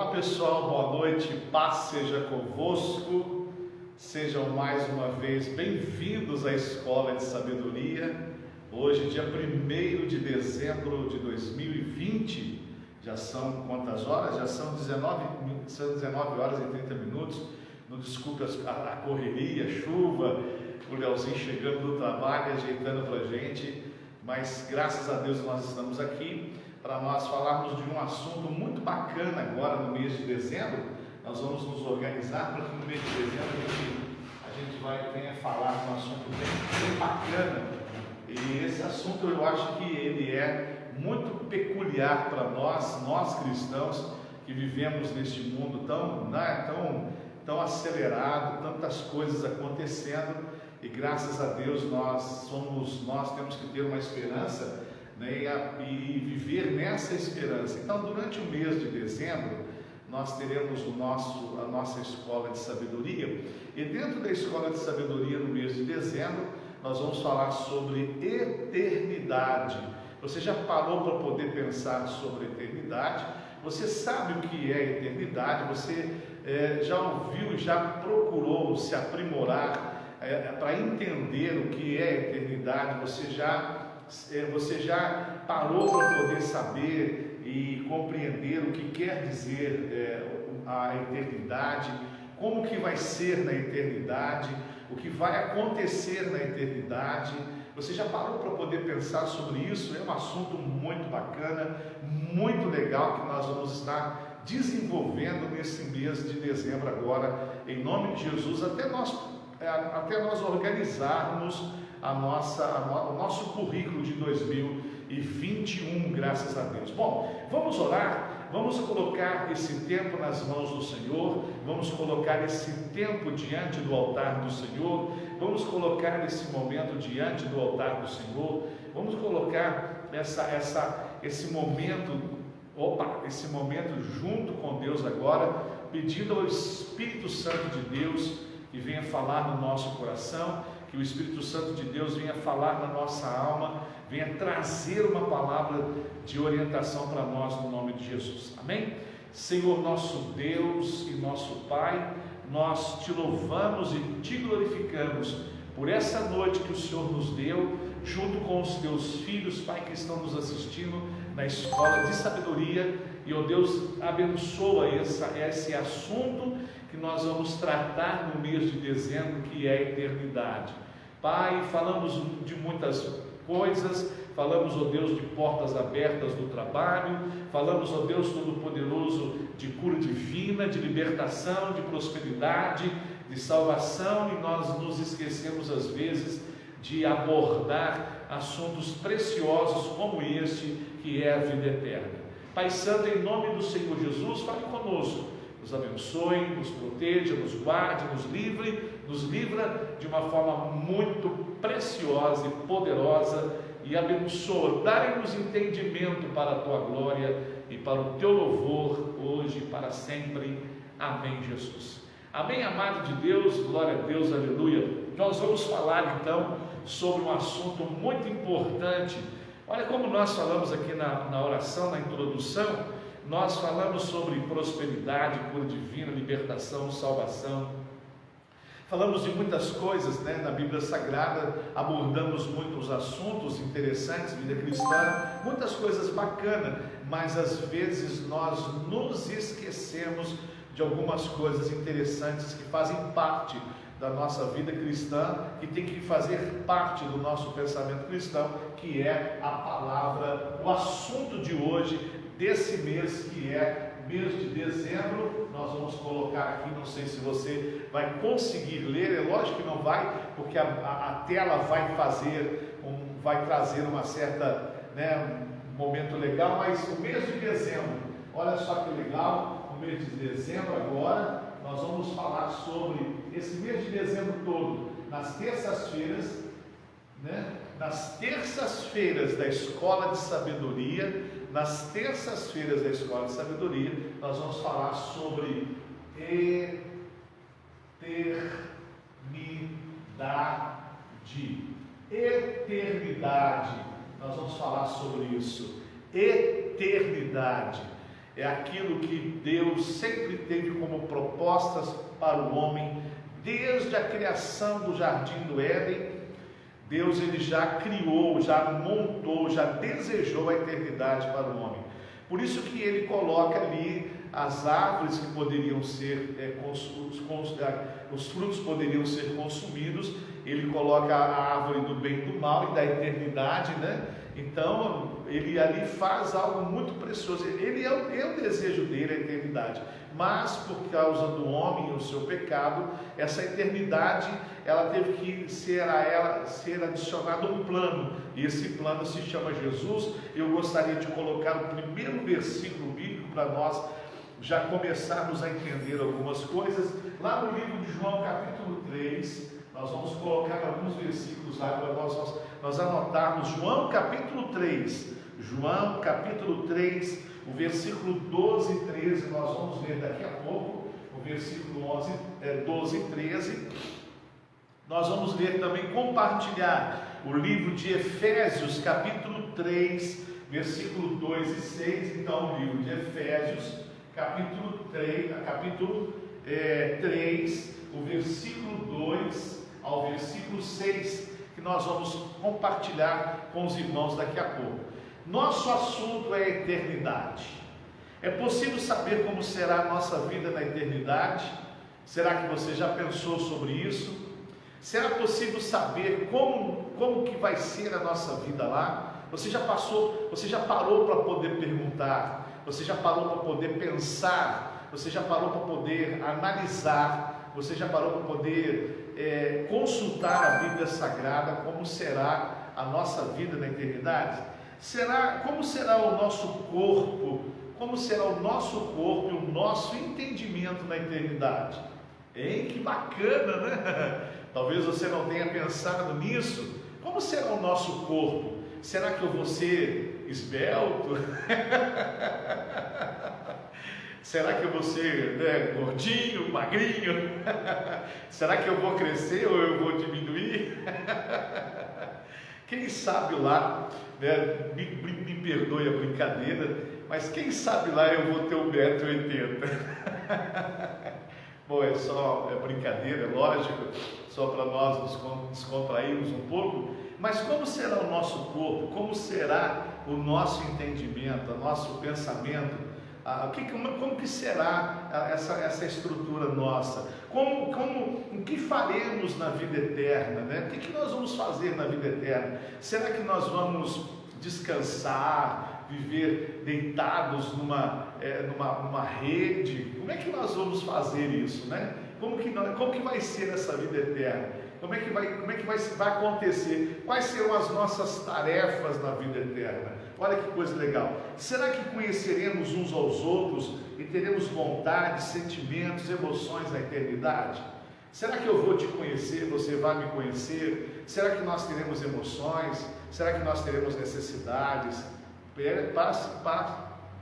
Olá pessoal, boa noite, paz seja convosco, sejam mais uma vez bem-vindos à Escola de Sabedoria. Hoje, dia 1º de dezembro de 2020, já são quantas horas? Já são 19 horas e 30 minutos, não desculpe a correria, a chuva, o Leozinho chegando do trabalho, ajeitando para a gente, mas graças a Deus nós estamos aqui para nós falarmos de um assunto muito bacana agora no mês de dezembro. Nós vamos nos organizar para que no mês de dezembro a gente venha falar de um assunto bem bacana. E esse assunto eu acho que ele é muito peculiar para nós cristãos que vivemos neste mundo tão acelerado, tantas coisas acontecendo, e graças a Deus nós temos que ter uma esperança, né, e viver nessa esperança. Então, durante o mês de dezembro, nós teremos a nossa escola de sabedoria, e dentro da escola de sabedoria, no mês de dezembro, nós vamos falar sobre eternidade. Você já parou para poder pensar sobre eternidade? Você sabe o que é eternidade? Você já ouviu, já procurou se aprimorar para entender o que é eternidade? Você já parou para poder saber e compreender o que quer dizer a eternidade, como que vai ser na eternidade, o que vai acontecer na eternidade? Você já parou para poder pensar sobre isso? É um assunto muito bacana, muito legal, que nós vamos estar desenvolvendo nesse mês de dezembro agora, em nome de Jesus, até nós organizarmos o nosso currículo de 2021, graças a Deus. Bom, vamos orar, vamos colocar esse tempo nas mãos do Senhor, vamos colocar esse tempo diante do altar do Senhor, vamos colocar esse momento diante do altar do Senhor, vamos colocar esse momento junto com Deus agora, pedindo ao Espírito Santo de Deus que venha falar no nosso coração, que o Espírito Santo de Deus venha falar na nossa alma, venha trazer uma palavra de orientação para nós no nome de Jesus. Amém? Senhor nosso Deus e nosso Pai, nós te louvamos e te glorificamos por essa noite que o Senhor nos deu, junto com os teus filhos, Pai, que estão nos assistindo na escola de sabedoria. E, ó Deus, abençoa esse assunto que nós vamos tratar no mês de dezembro, que é a eternidade. Pai, falamos de muitas coisas, falamos, ó Deus, de portas abertas do trabalho, falamos, ó Deus Todo-Poderoso, de cura divina, de libertação, de prosperidade, de salvação, e nós nos esquecemos às vezes de abordar assuntos preciosos como este, que é a vida eterna. Pai Santo, em nome do Senhor Jesus, fale conosco, nos abençoe, nos proteja, nos guarde, nos livra de uma forma muito preciosa e poderosa, e abençoa, dai-nos entendimento para a tua glória e para o teu louvor, hoje e para sempre. Amém, Jesus. Amém, amado de Deus, glória a Deus, aleluia. Nós vamos falar então sobre um assunto muito importante. Olha como nós falamos aqui na oração, na introdução, nós falamos sobre prosperidade, cura divina, libertação, salvação. Falamos de muitas coisas, né? Na Bíblia Sagrada, abordamos muitos assuntos interessantes, vida cristã, muitas coisas bacanas, mas às vezes nós nos esquecemos de algumas coisas interessantes que fazem parte da nossa vida cristã, que tem que fazer parte do nosso pensamento cristão, que é a palavra, o assunto de hoje, desse mês, que é mês de dezembro. Nós vamos colocar aqui, não sei se você vai conseguir ler, é lógico que não vai, porque a tela vai trazer uma certa, um momento legal, mas o mês de dezembro, olha só que legal, o mês de dezembro agora, nós vamos falar sobre esse mês de dezembro todo, nas terças-feiras, nas terças-feiras da Escola de Sabedoria, nós vamos falar sobre eternidade, nós vamos falar sobre isso, eternidade. é aquilo que Deus sempre teve como propostas para o homem, desde a criação do Jardim do Éden. Deus ele já criou, já montou, já desejou a eternidade para o homem. Por isso que ele coloca ali as árvores que poderiam ser, os frutos poderiam ser consumidos. Ele coloca a árvore do bem e do mal e da eternidade, né? Então, ele ali faz algo muito precioso. Ele é o desejo dele, a eternidade. Mas, por causa do homem e o seu pecado, essa eternidade, ela teve que ser adicionado um plano. E esse plano se chama Jesus. Eu gostaria de colocar o primeiro versículo bíblico para nós já começarmos a entender algumas coisas. Lá no livro de João, capítulo 3, nós vamos colocar alguns versículos lá para nós anotarmos. João capítulo 3, o versículo 12 e 13, nós vamos ler daqui a pouco, o versículo 12 e 13. Nós vamos ler também, compartilhar o livro de Efésios, capítulo 3, versículo 2 e 6. Então, o livro de Efésios, capítulo 3, o versículo 2 ao versículo 6, que nós vamos compartilhar com os irmãos daqui a pouco. Nosso assunto é a eternidade. É possível saber como será a nossa vida na eternidade? Será que você já pensou sobre isso? Será possível saber como que vai ser a nossa vida lá? Você já parou para poder perguntar? Você já parou para poder pensar? Você já parou para poder analisar? Você já parou para poder consultar a Bíblia Sagrada? Como será a nossa vida na eternidade? Como será o nosso corpo? Como será o nosso corpo e o nosso entendimento na eternidade? Hein? Que bacana, né? Talvez você não tenha pensado nisso. Como será o nosso corpo? Será que eu vou ser esbelto? Será que eu vou ser gordinho, magrinho? Será que eu vou crescer ou eu vou diminuir? Quem sabe lá, né, me perdoe a brincadeira, mas quem sabe lá eu vou ter 1,80 m. Bom, é brincadeira, é lógico, só para nós nos descontrairmos um pouco. Mas como será o nosso corpo? Como será o nosso entendimento, o nosso pensamento? Como que será essa estrutura nossa? O que faremos na vida eterna, né? O que nós vamos fazer na vida eterna? Será que nós vamos descansar, viver deitados numa rede? Como é que nós vamos fazer isso, né? Como que vai ser essa vida eterna? Como é que vai acontecer? Quais serão as nossas tarefas na vida eterna? Olha que coisa legal. Será que conheceremos uns aos outros e teremos vontade, sentimentos, emoções na eternidade? Será que eu vou te conhecer, você vai me conhecer? Será que nós teremos emoções? Será que nós teremos necessidades?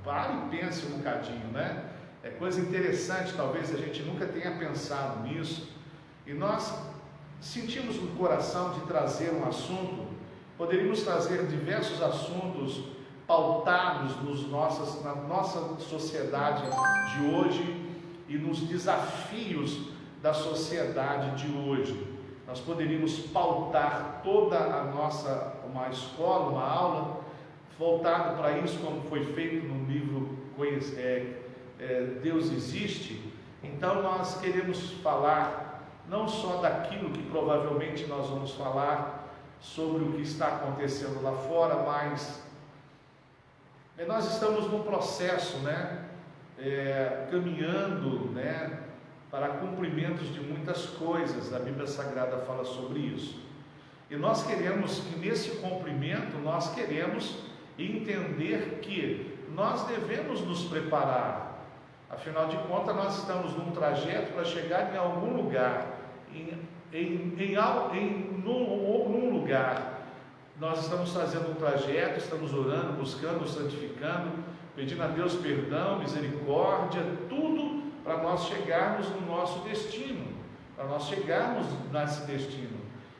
Pare e pense um bocadinho, né? É coisa interessante, talvez a gente nunca tenha pensado nisso. E nós sentimos no coração de trazer um assunto. Poderíamos trazer diversos assuntos pautados na nossa sociedade de hoje e nos desafios da sociedade de hoje. Nós poderíamos pautar toda uma escola, uma aula, voltado para isso, como foi feito no livro Deus Existe. Então nós queremos falar não só daquilo que provavelmente nós vamos falar sobre o que está acontecendo lá fora, mas nós estamos num processo, né, caminhando, né, para cumprimentos de muitas coisas. A Bíblia Sagrada fala sobre isso. E nós queremos que nesse cumprimento, nós queremos entender que nós devemos nos preparar. Afinal de contas, nós estamos num trajeto para chegar em algum lugar, num lugar. Nós estamos fazendo um trajeto, estamos orando, buscando, santificando, pedindo a Deus perdão, misericórdia, tudo para nós chegarmos no nosso destino, para nós chegarmos nesse destino.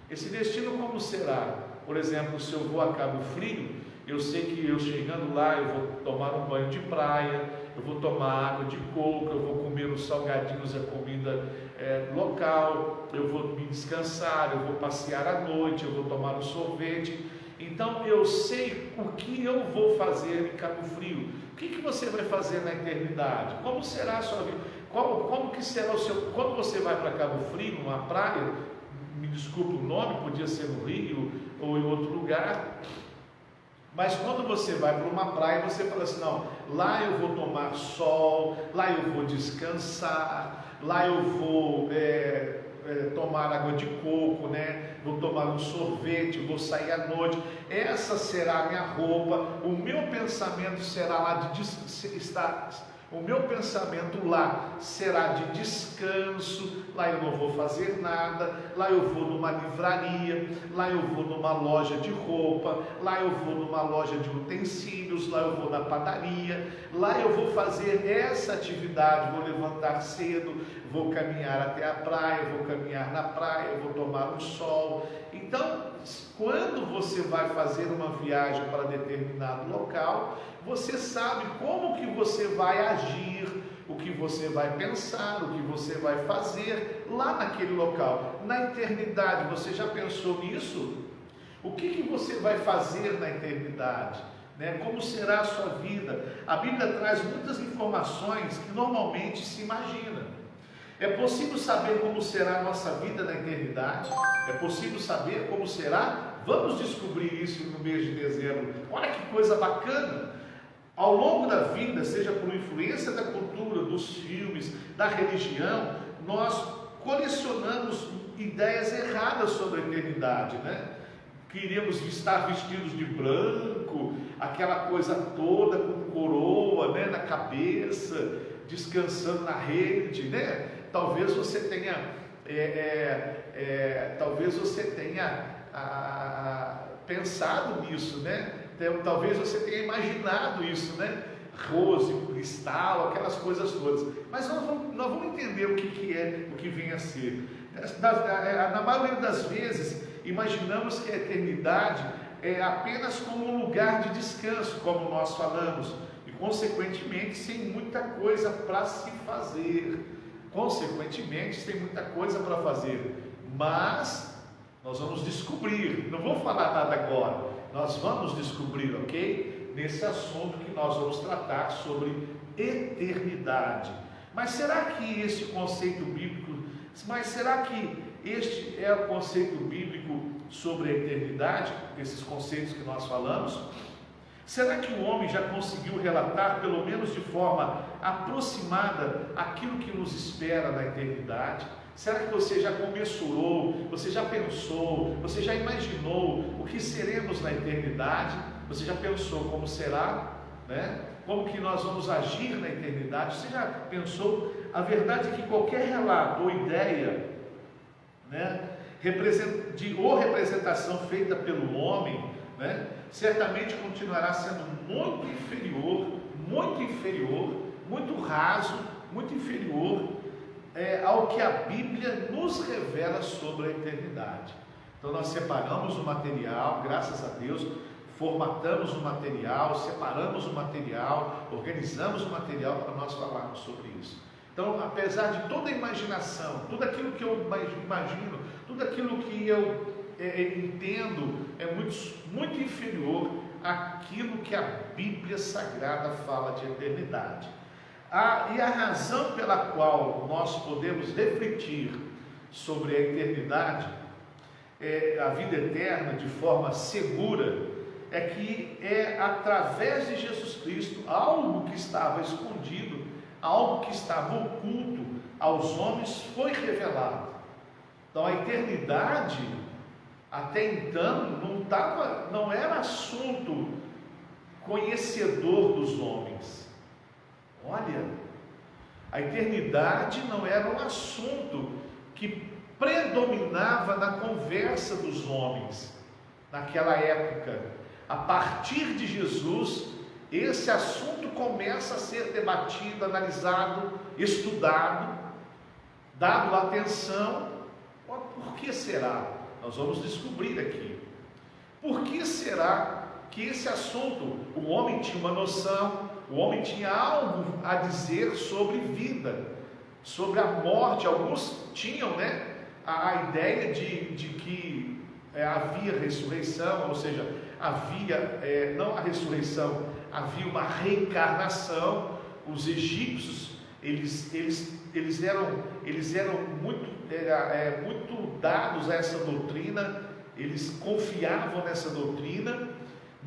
Esse destino como será? Por exemplo, se eu vou a Cabo Frio, eu sei que eu chegando lá, eu vou tomar um banho de praia, eu vou tomar água de coco, eu vou comer os salgadinhos, a comida local, eu vou me descansar, eu vou passear à noite, eu vou tomar um sorvete. Então eu sei o que eu vou fazer em Cabo Frio. O que você vai fazer na eternidade? Como será a sua vida? Como que será o seu... Quando você vai para Cabo Frio, numa praia, me desculpe o nome, podia ser no Rio ou em outro lugar, mas quando você vai para uma praia, você fala assim, não, lá eu vou tomar sol, lá eu vou descansar, lá eu vou tomar água de coco, né? Vou tomar um sorvete, vou sair à noite, essa será a minha roupa, o meu pensamento será lá o meu pensamento lá será de descanso, lá eu não vou fazer nada, lá eu vou numa livraria, lá eu vou numa loja de roupa, lá eu vou numa loja de utensílios, lá eu vou na padaria, lá eu vou fazer essa atividade, vou levantar cedo, vou caminhar até a praia, vou caminhar na praia, vou tomar um sol. Então, quando você vai fazer uma viagem para determinado local, você sabe como que você vai agir, o que você vai pensar, o que você vai fazer lá naquele local. Na eternidade, você já pensou nisso? O que você vai fazer na eternidade? Né? Como será a sua vida? A Bíblia traz muitas informações que normalmente se imagina. É possível saber como será a nossa vida na eternidade? É possível saber como será? Vamos descobrir isso no mês de dezembro. Olha que coisa bacana! Ao longo da vida, seja por influência da cultura, dos filmes, da religião, nós colecionamos ideias erradas sobre a eternidade, né? Queríamos estar vestidos de branco, aquela coisa toda com coroa, né, na cabeça, descansando na rede, né? Talvez você tenha pensado nisso, né? Então, talvez você tenha imaginado isso, né? Rose, cristal, aquelas coisas todas. Mas nós vamos entender o que vem a ser. Na maioria das vezes, imaginamos que a eternidade é apenas como um lugar de descanso, como nós falamos, e consequentemente sem muita coisa para se fazer. Mas nós vamos descobrir, não vou falar nada agora, nós vamos descobrir, ok? Nesse assunto que nós vamos tratar sobre eternidade. Mas será que este é o conceito bíblico sobre a eternidade, esses conceitos que nós falamos? Será que o homem já conseguiu relatar, pelo menos de forma aproximada, aquilo que nos espera na eternidade? Será que você já comensurou, você já pensou, você já imaginou o que seremos na eternidade? Você já pensou como será, né? Como que nós vamos agir na eternidade? Você já pensou? A verdade é que qualquer relato ou ideia, né, ou representação feita pelo homem, né, certamente continuará sendo muito inferior, muito raso, muito inferior ao que a Bíblia nos revela sobre a eternidade. Então nós separamos o material, graças a Deus, formatamos o material, separamos o material, organizamos o material para nós falarmos sobre isso. Então, apesar de toda a imaginação, tudo aquilo que eu imagino, tudo aquilo que eu entendo é muito inferior àquilo que a Bíblia Sagrada fala de eternidade. E a razão pela qual nós podemos refletir sobre a eternidade, a vida eterna, de forma segura, é que é através de Jesus Cristo, algo que estava escondido, algo que estava oculto aos homens foi revelado. Então a eternidade, até então, não era assunto conhecedor dos homens. Olha, a eternidade não era um assunto que predominava na conversa dos homens naquela época. A partir de Jesus, esse assunto começa a ser debatido, analisado, estudado, dado atenção. Por que será? Nós vamos descobrir aqui. Por que será que esse assunto, o homem tinha uma noção, o homem tinha algo a dizer sobre vida, sobre a morte. Alguns tinham, né, a ideia de que havia ressurreição, ou seja, havia, não a ressurreição, havia uma reencarnação. Os egípcios, eles eram muito dados a essa doutrina, eles confiavam nessa doutrina.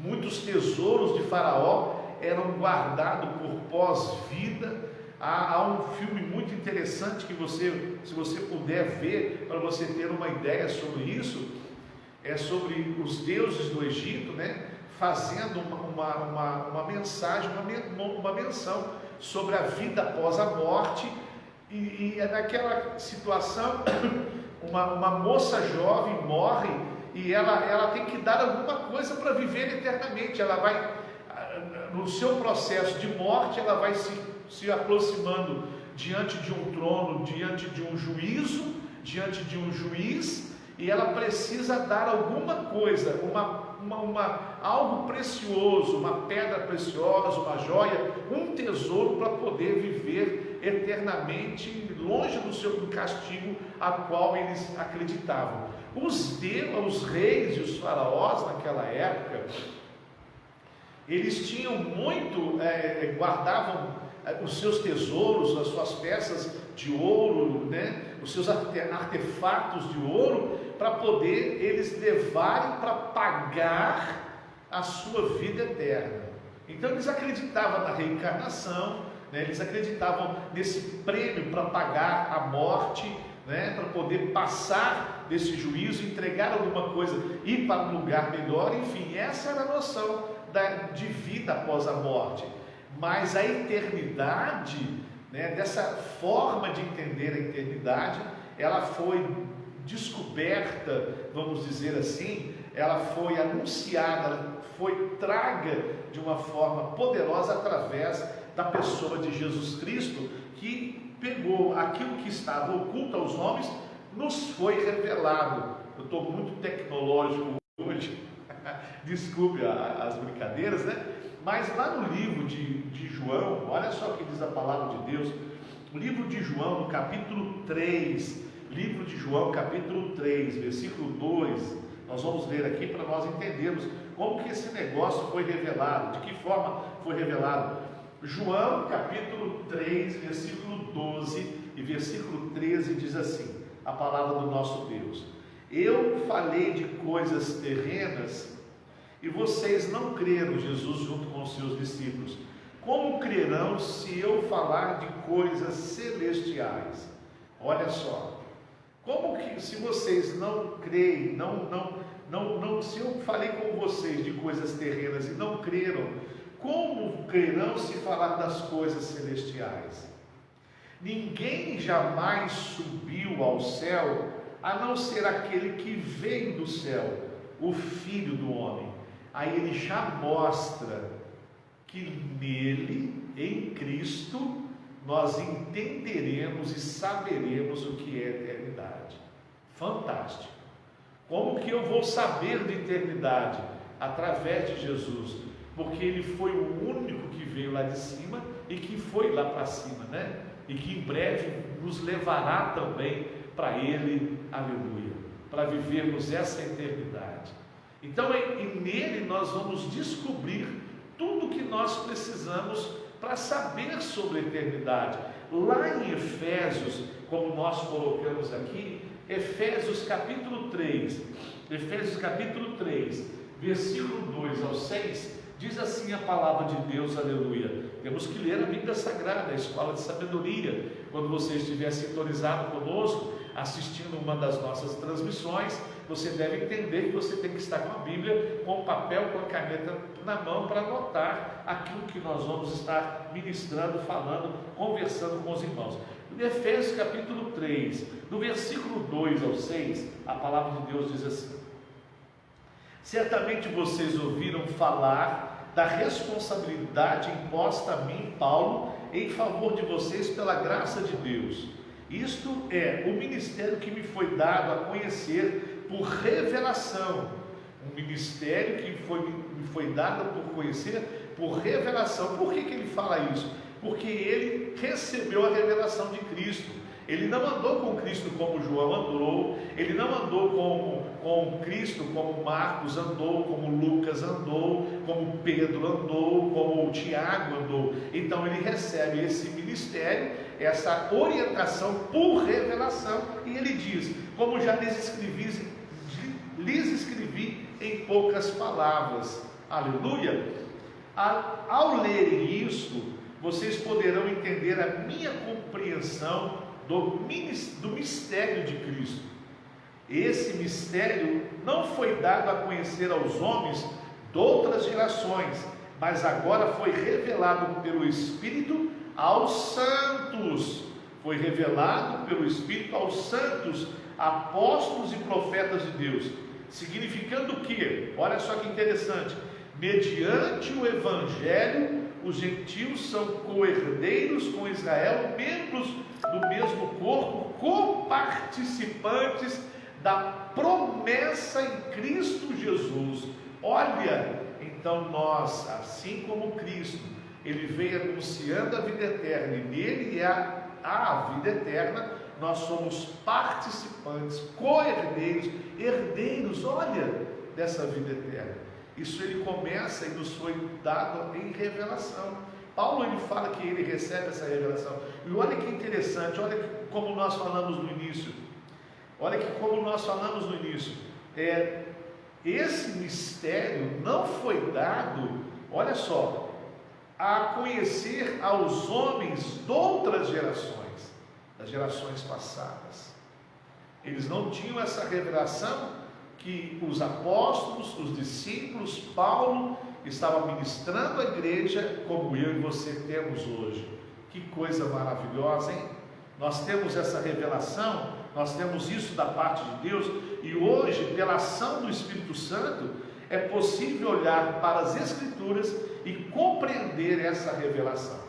Muitos tesouros de Faraó eram guardados por pós-vida. Há um filme muito interessante que se você puder ver, para você ter uma ideia sobre isso, é sobre os deuses do Egito, né, fazendo uma mensagem, uma menção sobre a vida após a morte. E é naquela situação, uma moça jovem morre e ela tem que dar alguma coisa para viver eternamente. Ela vai, no seu processo de morte, ela vai se aproximando diante de um trono, diante de um juízo, diante de um juiz, e ela precisa dar alguma coisa, algo precioso, uma pedra preciosa, uma joia, um tesouro, para poder viver eternamente longe do castigo a qual eles acreditavam. Os reis e os faraós naquela época, eles tinham muito, guardavam os seus tesouros, as suas peças de ouro, né, os seus artefatos de ouro, para poder eles levarem para pagar a sua vida eterna. Então eles acreditavam na reencarnação, né, eles acreditavam nesse prêmio para pagar a morte, né, para poder passar desse juízo, entregar alguma coisa, ir para um lugar melhor. Enfim, essa era a noção de vida após a morte. Mas a eternidade, né, dessa forma de entender a eternidade, ela foi descoberta, vamos dizer assim, ela foi anunciada, ela foi traga de uma forma poderosa através da pessoa de Jesus Cristo, que pegou aquilo que estava oculto aos homens, nos foi revelado. Eu estou muito tecnológico hoje, desculpe as brincadeiras, né? Mas lá no livro de João, olha só o que diz a palavra de Deus, o livro de João, no capítulo 3, livro de João, capítulo 3, versículo 2, nós vamos ler aqui para nós entendermos como que esse negócio foi revelado, de que forma foi revelado. João, capítulo 3, versículo 12 e versículo 13 diz assim, a palavra do nosso Deus: eu falei de coisas terrenas e vocês não creram. Jesus junto com os seus discípulos: como crerão se eu falar de coisas celestiais? Olha só, como que, se vocês não creem, se eu falei com vocês de coisas terrenas e não creram, como crerão se falar das coisas celestiais? Ninguém jamais subiu ao céu, a não ser aquele que veio do céu, o Filho do Homem. Aí ele já mostra que nele, em Cristo, nós entenderemos e saberemos o que é eternidade. Fantástico! Como que eu vou saber de eternidade? Através de Jesus, porque ele foi o único que veio lá de cima e que foi lá para cima, né? E que em breve nos levará também para ele, aleluia, para vivermos essa eternidade. Então, nele nós vamos descobrir tudo o que nós precisamos para saber sobre a eternidade. Lá em Efésios, como nós colocamos aqui, Efésios capítulo 3, versículo 2 ao 6, diz assim a palavra de Deus, aleluia. Temos que ler a Bíblia Sagrada, a escola de sabedoria. Quando você estiver sintonizado conosco, assistindo uma das nossas transmissões, você deve entender que você tem que estar com a Bíblia, com o papel, com a caneta na mão, para anotar aquilo que nós vamos estar ministrando, falando, conversando com os irmãos. Em Efésios capítulo 3, do versículo 2 ao 6, a palavra de Deus diz assim: certamente vocês ouviram falar da responsabilidade imposta a mim, Paulo, em favor de vocês pela graça de Deus. Isto é o ministério que me foi dado a conhecer por revelação, um ministério que me foi dada por conhecer, por revelação. Por que ele fala isso? Porque ele recebeu a revelação de Cristo. Ele não andou com Cristo como João andou, ele não andou com Cristo como Marcos andou, como Lucas andou, como Pedro andou, como Tiago andou. Então ele recebe esse ministério, essa orientação por revelação, e ele diz: como já lhes escrevi em poucas palavras. Aleluia! Ao lerem isto, vocês poderão entender a minha compreensão do mistério de Cristo. Esse mistério não foi dado a conhecer aos homens de outras gerações, mas agora foi revelado pelo Espírito aos santos. Foi revelado pelo Espírito aos santos, apóstolos e profetas de Deus. Significando o quê? Olha só que interessante. Mediante o Evangelho, os gentios são co-herdeiros com Israel, membros do mesmo corpo, coparticipantes da promessa em Cristo Jesus. Olha, então nós, assim como Cristo, ele veio anunciando a vida eterna, e nele é a vida eterna, nós somos participantes, co-herdeiros, herdeiros, olha, dessa vida eterna. Isso ele começa e nos foi dado em revelação. Paulo ele fala que ele recebe essa revelação. E olha que interessante, olha como nós falamos no início. Esse mistério não foi dado, olha só, a conhecer aos homens de outras gerações, das gerações passadas. Eles não tinham essa revelação que os apóstolos, os discípulos, Paulo estava ministrando a igreja, como eu e você temos hoje. Que coisa maravilhosa, hein? Nós temos essa revelação, nós temos isso da parte de Deus, e hoje, pela ação do Espírito Santo, é possível olhar para as Escrituras e compreender essa revelação.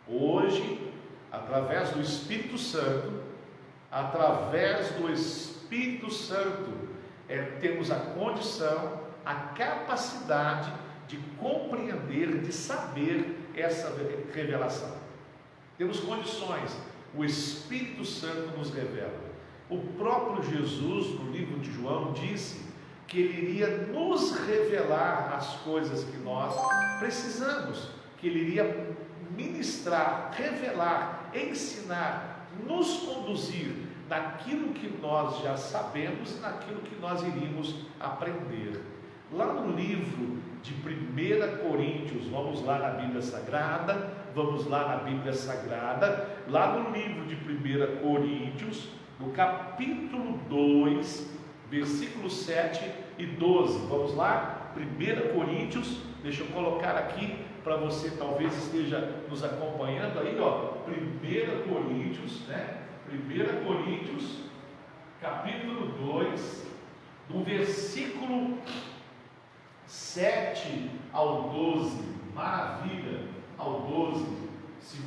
Hoje, através do Espírito Santo, temos a condição, a capacidade de compreender, de saber essa revelação. Temos condições, o Espírito Santo nos revela. O próprio Jesus, no livro de João, disse que ele iria nos revelar as coisas que nós precisamos, que ele iria ministrar, revelar, ensinar, nos conduzir naquilo que nós já sabemos e naquilo que nós iríamos aprender. Lá no livro de 1 Coríntios, vamos lá na Bíblia Sagrada, lá no livro de 1 Coríntios, no capítulo 2, versículos 7 e 12, vamos lá, 1 Coríntios, deixa eu colocar aqui para você, talvez esteja nos acompanhando aí, ó, 1 Coríntios, né? 1 Coríntios, capítulo 2, do versículo 7 ao 12, maravilha, ao 12,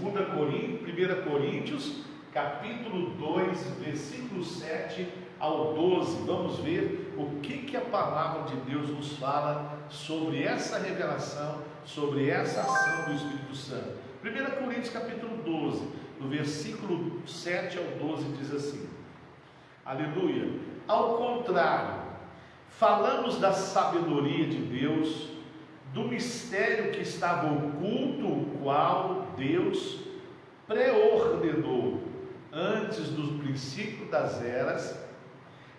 1 Coríntios, capítulo 2, versículo 7 ao 12, vamos ver o que a palavra de Deus nos fala sobre essa revelação, sobre essa ação do Espírito Santo. 1 Coríntios, capítulo 12, do versículo 7 ao 12, diz assim: aleluia, ao contrário, falamos da sabedoria de Deus, do mistério que estava oculto, o qual Deus preordenou antes do princípio das eras,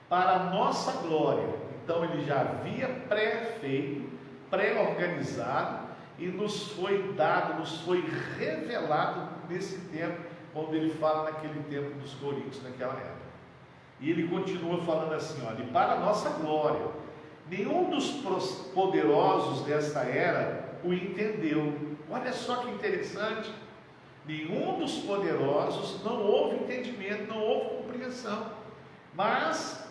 para a nossa glória. Então ele já havia pré-feito, pré-organizado, e nos foi dado, nos foi revelado nesse tempo, quando ele fala naquele tempo dos Coríntios, naquela época. E ele continua falando assim, olha, e para a nossa glória. Nenhum dos poderosos desta era o entendeu. Olha só que interessante. Nenhum dos poderosos, não houve entendimento, não houve compreensão. Mas,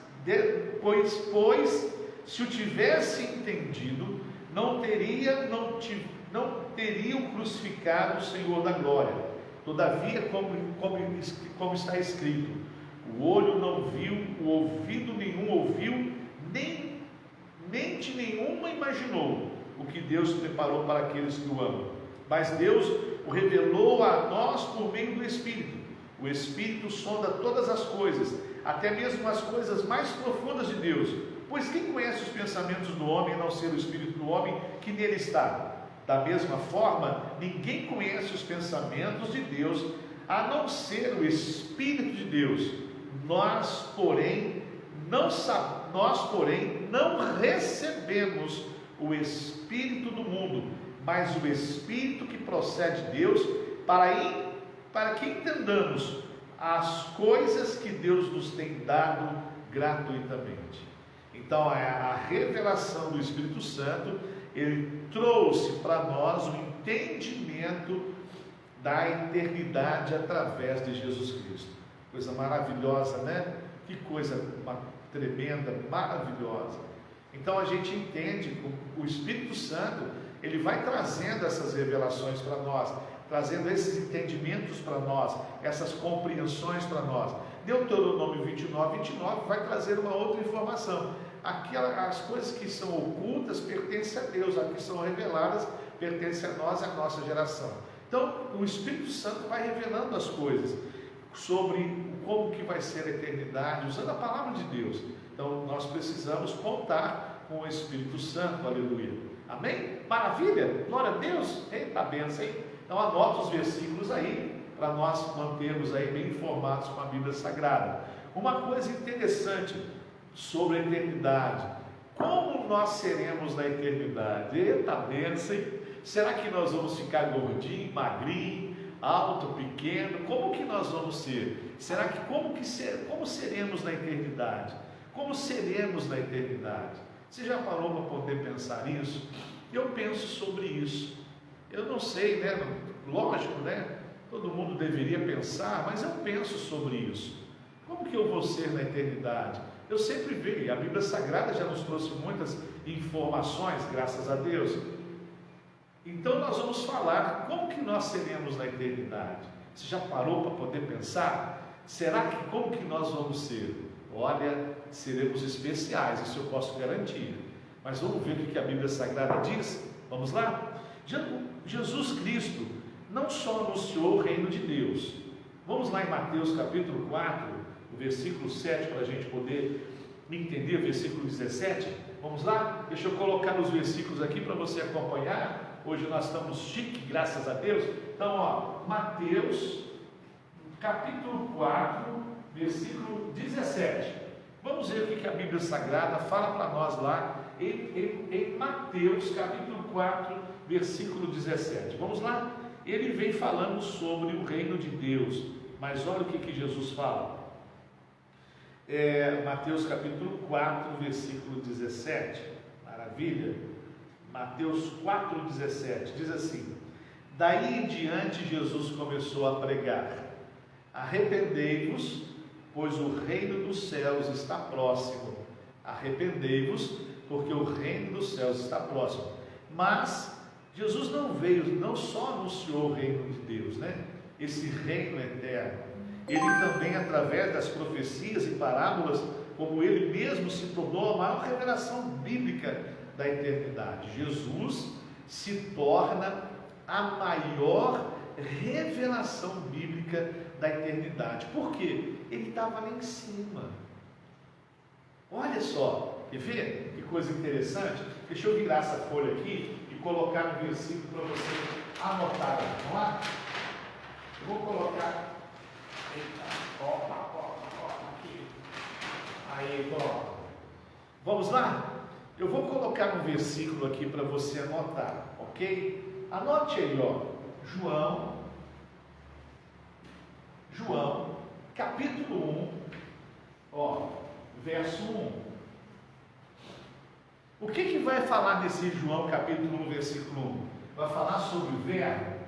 pois se o tivesse entendido, não teriam crucificado o Senhor da glória. Todavia, como está escrito, o olho não viu, o ouvido nenhum ouviu, nem mente nenhuma imaginou o que Deus preparou para aqueles que o amam. Mas Deus o revelou a nós por meio do Espírito. O Espírito sonda todas as coisas, até mesmo as coisas mais profundas de Deus. Pois quem conhece os pensamentos do homem, a não ser o Espírito do homem que nele está? Da mesma forma, ninguém conhece os pensamentos de Deus, a não ser o Espírito de Deus. Nós, porém, não recebemos o Espírito do mundo, mas o Espírito que procede de Deus, para que entendamos as coisas que Deus nos tem dado gratuitamente. Então, a revelação do Espírito Santo, ele trouxe para nós o entendimento da eternidade através de Jesus Cristo. Coisa maravilhosa, né? Que coisa tremenda, maravilhosa. Então a gente entende que o Espírito Santo, ele vai trazendo essas revelações para nós, trazendo esses entendimentos para nós, essas compreensões para nós. Deuteronômio 29 vai trazer uma outra informação. As coisas que são ocultas pertencem a Deus, as que são reveladas pertencem a nós e a nossa geração. Então o Espírito Santo vai revelando as coisas sobre como que vai ser a eternidade, usando a palavra de Deus. Então nós precisamos contar com o Espírito Santo, aleluia. Amém? Maravilha? Glória a Deus. Eita bênção, hein? Então anota os versículos aí, para nós mantermos aí bem informados com a Bíblia Sagrada. Uma coisa interessante sobre a eternidade: como nós seremos na eternidade? Eita bênção, hein? Será que nós vamos ficar gordinho, magrinho, alto, pequeno? Como que nós vamos ser? Será que como seremos na eternidade? Como seremos na eternidade? Você já parou para poder pensar nisso? Eu penso sobre isso. Eu não sei, né? Lógico, né? Todo mundo deveria pensar, mas eu penso sobre isso. Como que eu vou ser na eternidade? Eu sempre vejo, a Bíblia Sagrada já nos trouxe muitas informações, graças a Deus. Então nós vamos falar como que nós seremos na eternidade. Você já parou para poder pensar? Como que nós vamos ser? Olha, seremos especiais, isso eu posso garantir. Mas vamos ver o que a Bíblia Sagrada diz? Vamos lá? Jesus Cristo não só anunciou o reino de Deus. Vamos lá em Mateus capítulo 4, o versículo 7, para a gente poder entender o versículo 17. Vamos lá? Deixa eu colocar os versículos aqui para você acompanhar. Hoje nós estamos chique, graças a Deus. Então, ó, Mateus capítulo 4, versículo 17. Vamos ver o que a Bíblia Sagrada fala para nós lá em Mateus capítulo 4, versículo 17. Vamos lá? Ele vem falando sobre o reino de Deus, mas olha o que Jesus fala. Mateus capítulo 4, versículo 17. Maravilha. Mateus 4, 17 diz assim: daí em diante Jesus começou a pregar: arrependei-vos, pois o reino dos céus está próximo. Arrependei-vos, porque o reino dos céus está próximo. Mas Jesus não só anunciou o reino de Deus, né? Esse reino eterno. Ele também, através das profecias e parábolas, como ele mesmo se tornou a maior revelação bíblica da eternidade. Jesus se torna a maior revelação bíblica da eternidade. Por quê? Ele estava lá em cima. Olha só, quer ver que coisa interessante? Deixa eu virar essa folha aqui e colocar no versículo para você anotar. Vamos lá? Eu vou colocar. Eita, aqui. Aí, pronto. Vamos lá? Eu vou colocar um versículo aqui para você anotar, ok? Anote aí, ó. João, capítulo 1, ó, verso 1. O que vai falar nesse João, capítulo 1, versículo 1? Vai falar sobre o verbo.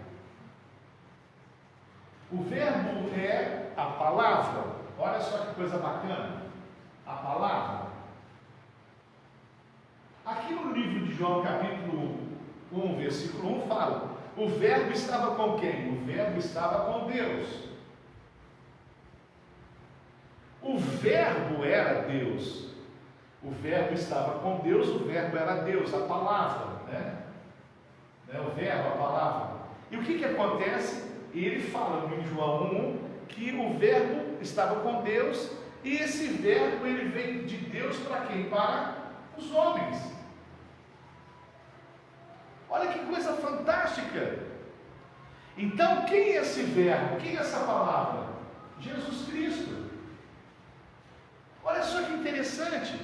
O verbo é a palavra. Olha só que coisa bacana. A palavra. Aqui no livro de João, capítulo 1, versículo 1, fala: o verbo estava com quem? O verbo estava com Deus. O verbo era Deus. O verbo estava com Deus, o verbo era Deus, a palavra, né? E o que acontece? Ele fala em João 1 que o verbo estava com Deus, e esse verbo ele veio de Deus para quem? Para os homens. Olha que coisa fantástica! Então, quem é esse verbo? Quem é essa palavra? Jesus Cristo. Olha só que interessante.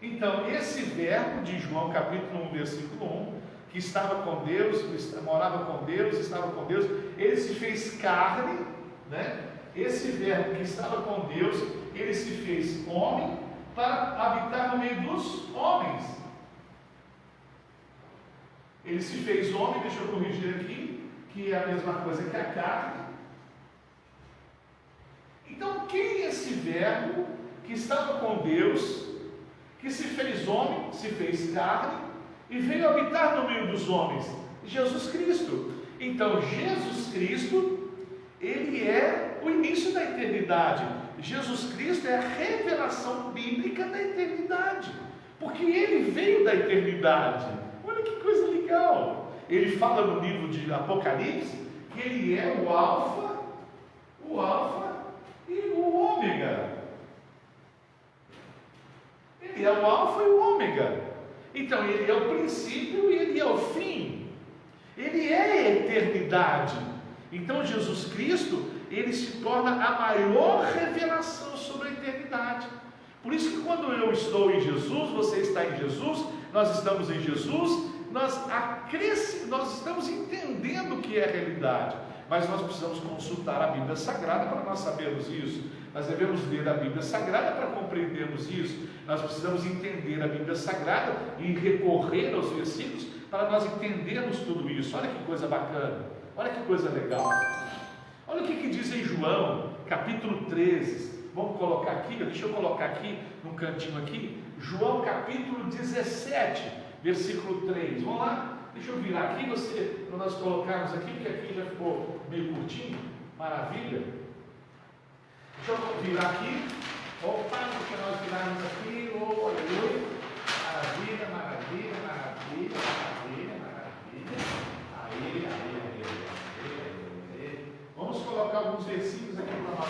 Então, esse verbo de João capítulo 1, versículo 1, que estava com Deus, morava com Deus, estava com Deus, ele se fez carne, né? Esse verbo que estava com Deus, ele se fez homem para habitar no meio dos homens. Ele se fez homem, deixa eu corrigir aqui, que é a mesma coisa que a carne. Então, quem é esse verbo que estava com Deus, que se fez homem, se fez carne e veio habitar no meio dos homens? Jesus Cristo. Então, Jesus Cristo, ele é o início da eternidade. Jesus Cristo é a revelação bíblica da eternidade, porque ele veio da eternidade. Olha que coisa legal. Ele fala no livro de Apocalipse que ele é o alfa e o ômega. Ele é o alfa e o ômega. Então ele é o princípio e ele é o fim. Ele é a eternidade. Então Jesus Cristo, ele se torna a maior revelação sobre a eternidade. Por isso que quando eu estou em Jesus, você está em Jesus, nós estamos em Jesus, nós estamos entendendo o que é a realidade, mas nós precisamos consultar a Bíblia Sagrada para nós sabermos isso. Nós devemos ler a Bíblia Sagrada para compreendermos isso. Nós precisamos entender a Bíblia Sagrada e recorrer aos versículos para nós entendermos tudo isso. Olha que coisa bacana, olha que coisa legal. Olha o que diz em João, capítulo 13. Vamos colocar aqui, deixa eu colocar aqui, num cantinho aqui, João capítulo 17, versículo 3. Vamos lá, deixa eu virar aqui, para nós colocarmos aqui, porque aqui já ficou meio curtinho. Maravilha. Deixa eu virar aqui. Opa, deixa nós virarmos aqui. Oh, aleluia. Maravilha, maravilha, maravilha, maravilha, maravilha. Aí. Vamos colocar alguns versículos aqui para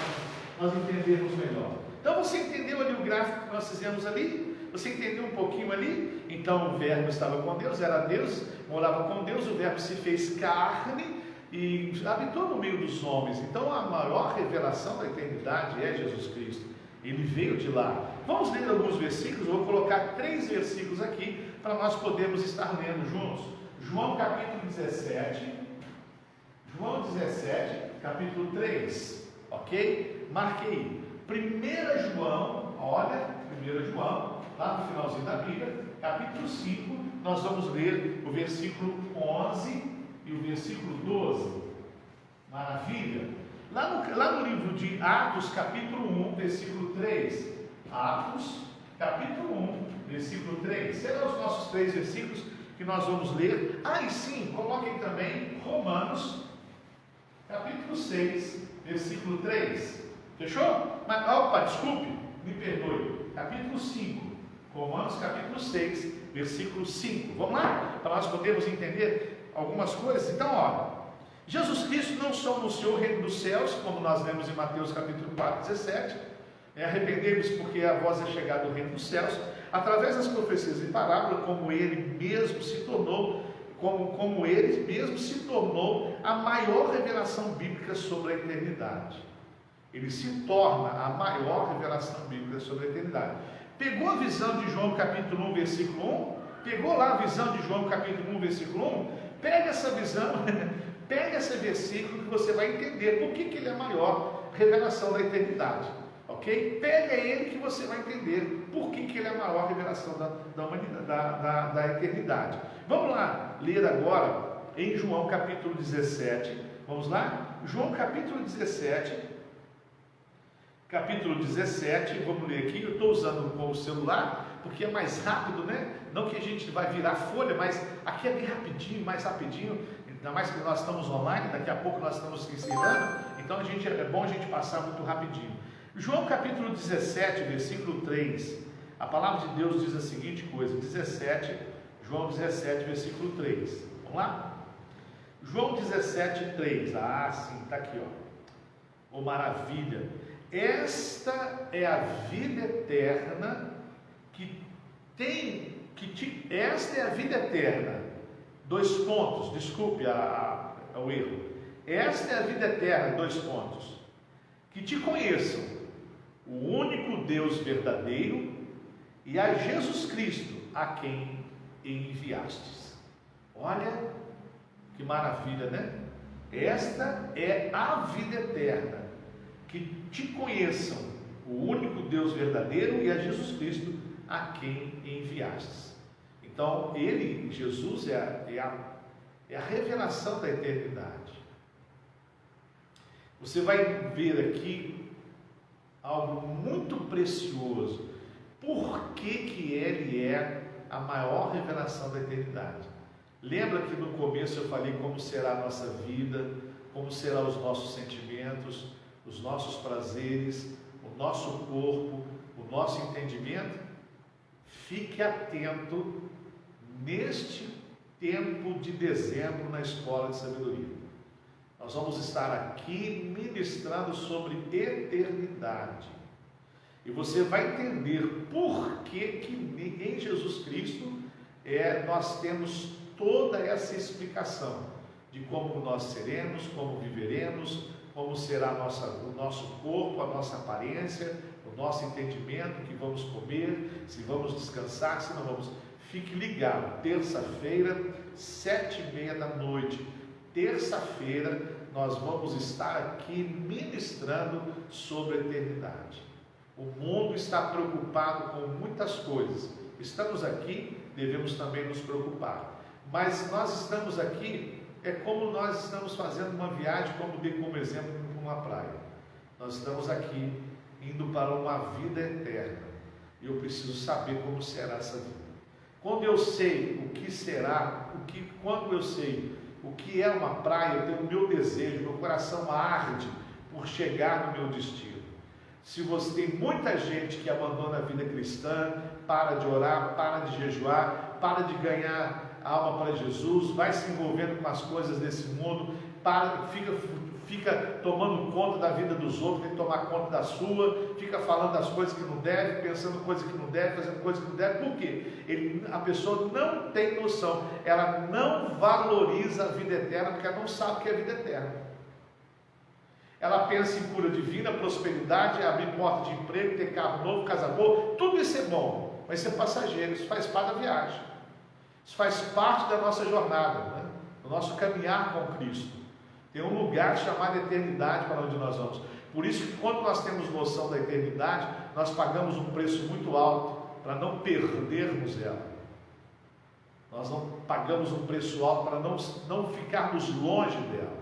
nós entendermos melhor. Então você entendeu ali o gráfico que nós fizemos ali? Você entendeu um pouquinho ali? Então o verbo estava com Deus, era Deus, morava com Deus, o verbo se fez carne e habitou no meio dos homens. Então a maior revelação da eternidade é Jesus Cristo. Ele veio de lá. Vamos ler alguns versículos. Eu vou colocar 3 versículos aqui para nós podermos estar lendo juntos. João capítulo 17. João 17, capítulo 3. Ok? Marquei. 1 João, olha, 1 João, lá no finalzinho da Bíblia, capítulo 5, nós vamos ler o versículo 11 e o versículo 12. Maravilha! Lá no livro de Atos, capítulo 1, versículo 3. Atos, capítulo 1, versículo 3. Serão os nossos 3 versículos que nós vamos ler. Ah, e sim, coloquem também Romanos, capítulo 6, versículo 3. Fechou? Mas, opa, desculpe, me perdoe. Capítulo 5. Romanos, capítulo 6, versículo 5. Vamos lá? Para nós podermos entender algumas coisas. Então, olha. Jesus Cristo não só anunciou o reino dos céus, como nós lemos em Mateus capítulo 4, 17. Arrependei-vos porque a vós é chegado o reino dos céus. Através das profecias e parábolas, como ele mesmo se tornou a maior revelação bíblica sobre a eternidade. Ele se torna a maior revelação bíblica sobre a eternidade. Pegou a visão de João capítulo 1, versículo 1? Pegou lá a visão de João capítulo 1, versículo 1? Pega essa visão, pega esse versículo que você vai entender por que ele é a maior revelação da eternidade. Ok? Pega ele que você vai entender por que ele é a maior revelação da humanidade, da eternidade. Vamos lá, ler agora em João capítulo 17. Vamos lá? João capítulo 17. Capítulo 17, vamos ler aqui. Eu estou usando o celular porque é mais rápido, né? Não que a gente vai virar folha, mas aqui é bem rapidinho, mais rapidinho. Ainda mais que nós estamos online, daqui a pouco nós estamos encerrando. Então é bom a gente passar muito rapidinho. João capítulo 17, versículo 3. A palavra de Deus diz a seguinte coisa: João 17, versículo 3. Vamos lá? João 17:3. Ah, sim, está aqui, ó. Oh, maravilha! Esta é a vida eterna esta é a vida eterna. Dois pontos, desculpe o erro. Esta é a vida eterna, dois pontos. Que te conheçam, o único Deus verdadeiro, e a Jesus Cristo, a quem enviastes. Olha que maravilha, né? Esta é a vida eterna, que te conheçam, o único Deus verdadeiro, e a Jesus Cristo, a quem enviastes. Então, ele, Jesus, é a revelação da eternidade. Você vai ver aqui algo muito precioso. Por que ele é a maior revelação da eternidade? Lembra que no começo eu falei como será a nossa vida, como serão os nossos sentimentos, os nossos prazeres, o nosso corpo, o nosso entendimento? Fique atento neste tempo de dezembro na Escola de Sabedoria. Nós vamos estar aqui ministrando sobre eternidade. E você vai entender por que em Jesus Cristo nós temos toda essa explicação de como nós seremos, como viveremos, como será o nosso corpo, a nossa aparência, o nosso entendimento, o que vamos comer, se vamos descansar, se não vamos. Fique ligado, terça-feira, 7:30 da noite. Terça-feira nós vamos estar aqui ministrando sobre a eternidade. O mundo está preocupado com muitas coisas. Estamos aqui, devemos também nos preocupar. Mas nós estamos aqui, é como nós estamos fazendo uma viagem, como dei como exemplo, para uma praia. Nós estamos aqui indo para uma vida eterna. E eu preciso saber como será essa vida. Quando eu sei o que será, quando eu sei o que é uma praia, eu tenho o meu desejo, meu coração arde por chegar no meu destino. Se você tem muita gente que abandona a vida cristã, para de orar, para de jejuar, para de ganhar alma para Jesus, vai se envolvendo com as coisas desse mundo, fica tomando conta da vida dos outros, tem que tomar conta da sua, fica falando das coisas que não deve, pensando coisas que não deve, fazendo coisas que não deve. Por quê? A pessoa não tem noção, ela não valoriza a vida eterna, porque ela não sabe o que é vida eterna. Ela pensa em cura divina, prosperidade, abrir porta de emprego, ter carro novo, casa boa, tudo isso é bom, mas isso é passageiro, isso faz parte da viagem, isso faz parte da nossa jornada, né? Do nosso caminhar com Cristo. Tem um lugar chamado eternidade para onde nós vamos. Por isso que quando nós temos noção da eternidade, nós pagamos um preço muito alto para não perdermos ela. Nós não pagamos um preço alto para não ficarmos longe dela.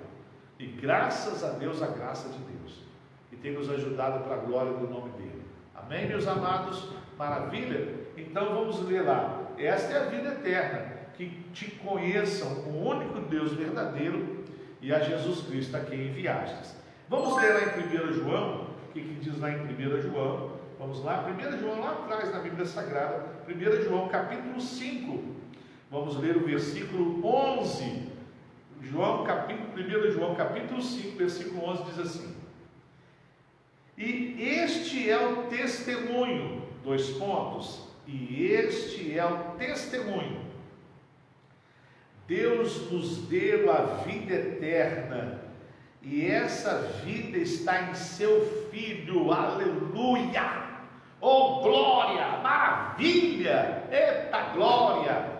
E graças a Deus, a graça de Deus, que tem nos ajudado para a glória do nome dele. Amém, meus amados? Maravilha? Então vamos ler lá. Esta é a vida eterna, que te conheçam o único Deus verdadeiro e a Jesus Cristo a quem enviastes. Vamos ler lá em 1 João, o que diz lá em 1 João? Vamos lá, 1 João lá atrás na Bíblia Sagrada, 1 João capítulo 5, vamos ler o versículo 11. 1 João capítulo 5, versículo 11 diz assim: e este é o testemunho, e este é o testemunho, Deus nos deu a vida eterna, e essa vida está em seu Filho. Aleluia! Oh glória, maravilha, eita glória,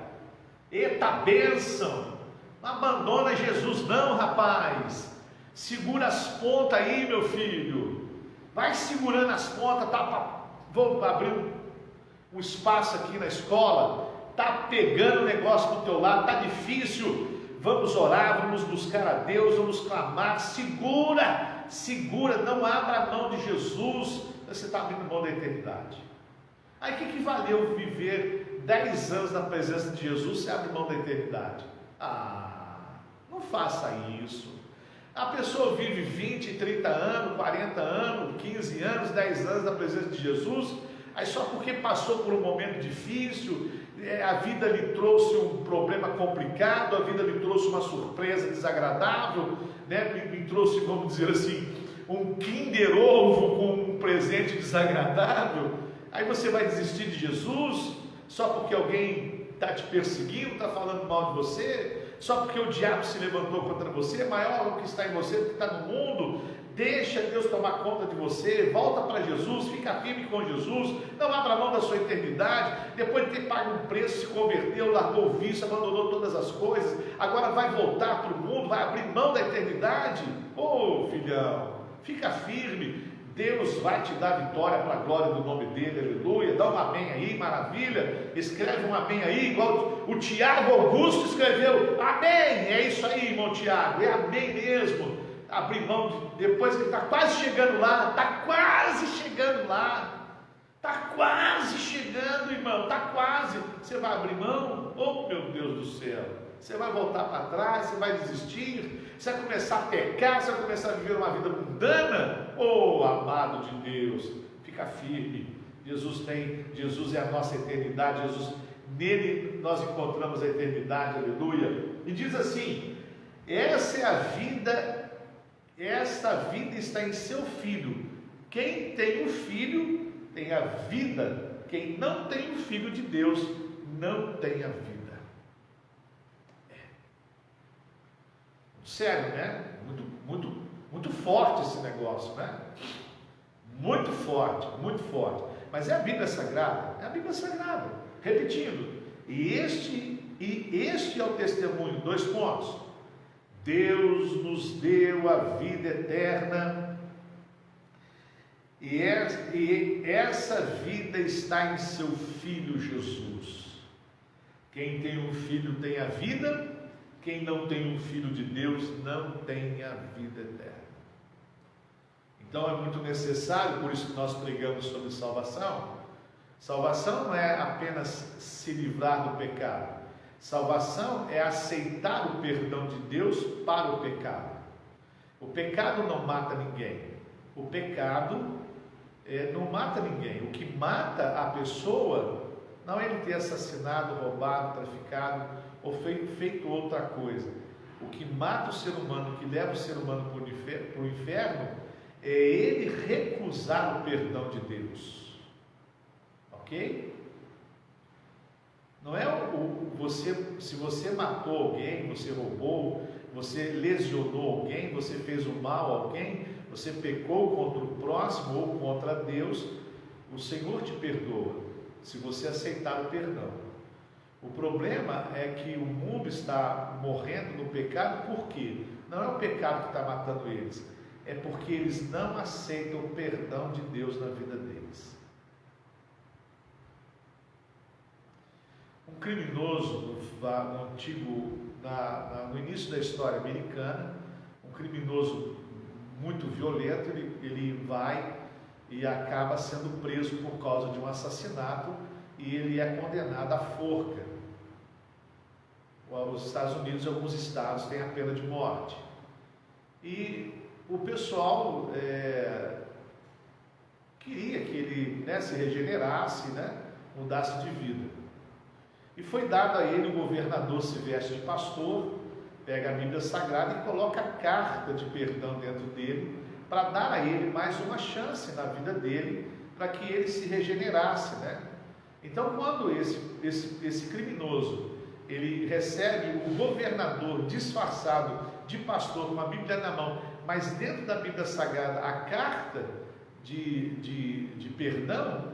eita bênção. Não abandona Jesus não, rapaz. Segura as pontas aí, meu filho. Vai segurando as pontas, tá? Vou abrir um espaço aqui na escola. Tá pegando o negócio do teu lado, tá difícil. Vamos orar, vamos buscar a Deus, vamos clamar. Segura, não abra a mão de Jesus. Você está abrindo mão da eternidade. Aí o que valeu viver 10 anos na presença de Jesus se abre mão da eternidade? Não faça isso. A pessoa vive 20, 30 anos, 40 anos, 15 anos, 10 anos na presença de Jesus, aí só porque passou por um momento difícil, a vida lhe trouxe um problema complicado, a vida lhe trouxe uma surpresa desagradável, né? Me trouxe, vamos dizer assim, um Kinder Ovo com um presente desagradável. Aí você vai desistir de Jesus só porque alguém está te perseguindo, está falando mal de você, só porque o diabo se levantou contra você, maior o que está em você do que está no mundo. Deixa Deus tomar conta de você, volta para Jesus, fica firme com Jesus, não abra mão da sua eternidade. Depois de ter pago um preço, se converteu, largou o vício, abandonou todas as coisas, agora vai voltar para o mundo, vai abrir mão da eternidade. Ô filhão, fica firme, Deus vai te dar vitória para a glória do nome dele, aleluia. Dá um amém aí, maravilha. Escreve um amém aí, igual o Tiago Augusto escreveu, amém. É isso aí, irmão Tiago, é amém mesmo. Abrir mão, depois que ele está quase chegando lá, está quase chegando lá, está quase chegando, irmão, está quase. Você vai abrir mão? Oh meu Deus do céu, você vai voltar para trás, você vai desistir, você vai começar a pecar, você vai começar a viver uma vida mundana? Oh amado de Deus, fica firme. Jesus é a nossa eternidade, nele nós encontramos a eternidade, aleluia. E diz assim: essa é a vida. Esta vida está em seu Filho. Quem tem o Filho tem a vida. Quem não tem o Filho de Deus não tem a vida. Sério, né? Muito forte esse negócio, né? Muito forte, muito forte. Mas é a Bíblia Sagrada. É a Bíblia Sagrada. Repetindo. E este é o testemunho. 2 pontos. Deus nos deu a vida eterna, e essa vida está em seu Filho Jesus. Quem tem um filho tem a vida, quem não tem um filho de Deus não tem a vida eterna. Então é muito necessário, por isso que nós pregamos sobre salvação. Salvação não é apenas se livrar do pecado. Salvação é aceitar o perdão de Deus para o pecado. O pecado não mata ninguém. O pecado não mata ninguém. O que mata a pessoa não é ele ter assassinado, roubado, traficado ou feito outra coisa. O que mata o ser humano, o que leva o ser humano para o inferno, é ele recusar o perdão de Deus. Ok? Não é se você matou alguém, você roubou, você lesionou alguém, você fez o mal a alguém, você pecou contra o próximo ou contra Deus, o Senhor te perdoa, se você aceitar o perdão. O problema é que o mundo está morrendo no pecado, por quê? Não é o pecado que está matando eles, é porque eles não aceitam o perdão de Deus na vida deles. Um criminoso no início da história americana, um criminoso muito violento, ele vai e acaba sendo preso por causa de um assassinato e ele é condenado à forca. Os Estados Unidos e alguns estados têm a pena de morte. E o pessoal queria que ele se regenerasse, mudasse de vida. E foi dado a ele, o governador se veste de pastor, pega a Bíblia Sagrada e coloca a carta de perdão dentro dele, para dar a ele mais uma chance na vida dele, para que ele se regenerasse, Então, quando esse criminoso, ele recebe o governador disfarçado de pastor, com a Bíblia na mão, mas dentro da Bíblia Sagrada, a carta de perdão,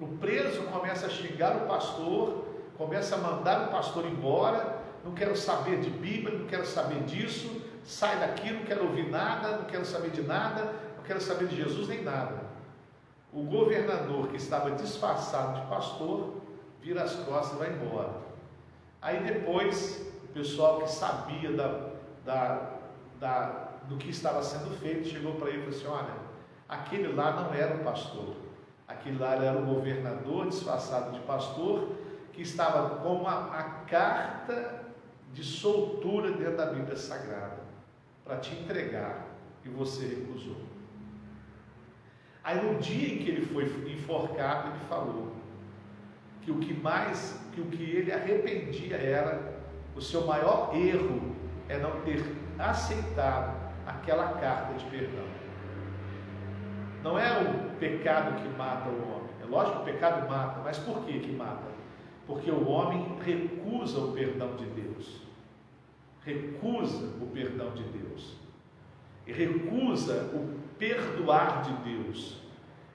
o preso começa a xingar o pastor, começa a mandar o pastor embora, não quero saber de Bíblia, não quero saber disso, sai daqui, não quero ouvir nada, não quero saber de nada, não quero saber de Jesus nem nada. O governador, que estava disfarçado de pastor, vira as costas e vai embora. Aí depois, o pessoal que sabia do que estava sendo feito, chegou para ele e falou assim: olha, aquele lá não era o pastor, aquele lá era o governador disfarçado de pastor, que estava com a carta de soltura dentro da Bíblia Sagrada, para te entregar, e você recusou. Aí no dia em que ele foi enforcado, ele falou: que o que ele arrependia era, o seu maior erro é não ter aceitado aquela carta de perdão. Não é o pecado que mata o homem. É lógico que o pecado mata, mas por que mata? Porque o homem recusa o perdão de Deus. Recusa o perdão de Deus. E recusa o perdoar de Deus.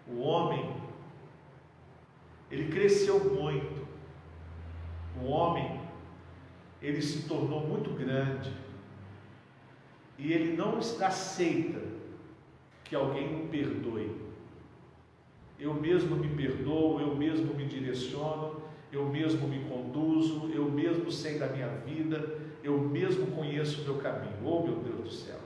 O homem, ele cresceu muito. O homem, ele se tornou muito grande. E ele não aceita que alguém o perdoe. Eu mesmo me perdoo, eu mesmo me direciono, eu mesmo me conduzo, eu mesmo sei da minha vida, eu mesmo conheço o meu caminho. Oh, meu Deus do céu!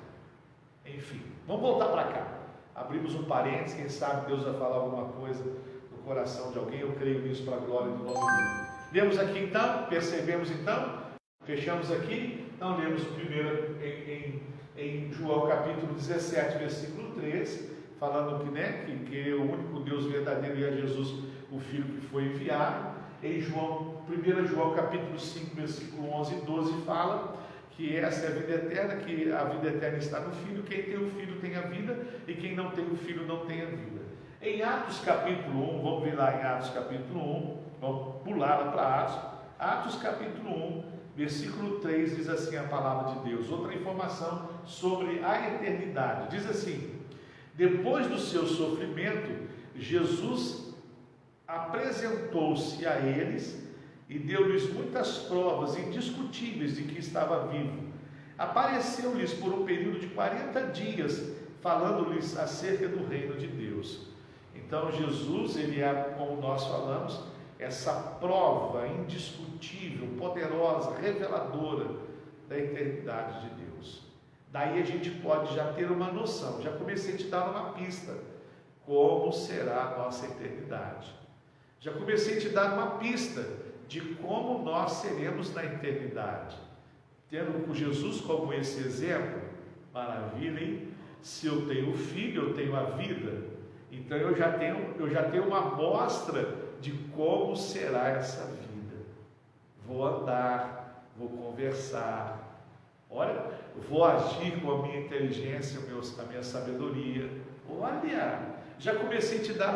Enfim, vamos voltar para cá. Abrimos um parênteses, quem sabe Deus vai falar alguma coisa no coração de alguém. Eu creio nisso para a glória do nome dele. Lemos aqui então, percebemos então, fechamos aqui. Então lemos primeiro em João capítulo 17, versículo 13, falando que o único Deus verdadeiro é Jesus, o Filho que foi enviado. Em 1 João capítulo 5, versículo 11 e 12 fala que essa é a vida eterna, que a vida eterna está no Filho. Quem tem o Filho tem a vida, e quem não tem o Filho não tem a vida. Em Atos capítulo 1, vamos ver lá em Atos capítulo 1, vamos pular lá para Atos. Atos capítulo 1, versículo 3, diz assim a palavra de Deus. Outra informação sobre a eternidade. Diz assim: depois do seu sofrimento, Jesus apresentou-se a eles e deu-lhes muitas provas indiscutíveis de que estava vivo. Apareceu-lhes por um período de 40 dias, falando-lhes acerca do reino de Deus. Então Jesus, ele é, como nós falamos, essa prova indiscutível, poderosa, reveladora da eternidade de Deus. Daí a gente pode já ter uma noção. Já comecei a te dar uma pista: como será a nossa eternidade. Já comecei a te dar uma pista de como nós seremos na eternidade. Tendo Jesus como esse exemplo, maravilha, hein? Se eu tenho filho, eu tenho a vida. Então eu já tenho uma amostra de como será essa vida. Vou andar, vou conversar, olha, vou agir com a minha inteligência, a minha sabedoria. Olha, já comecei a te dar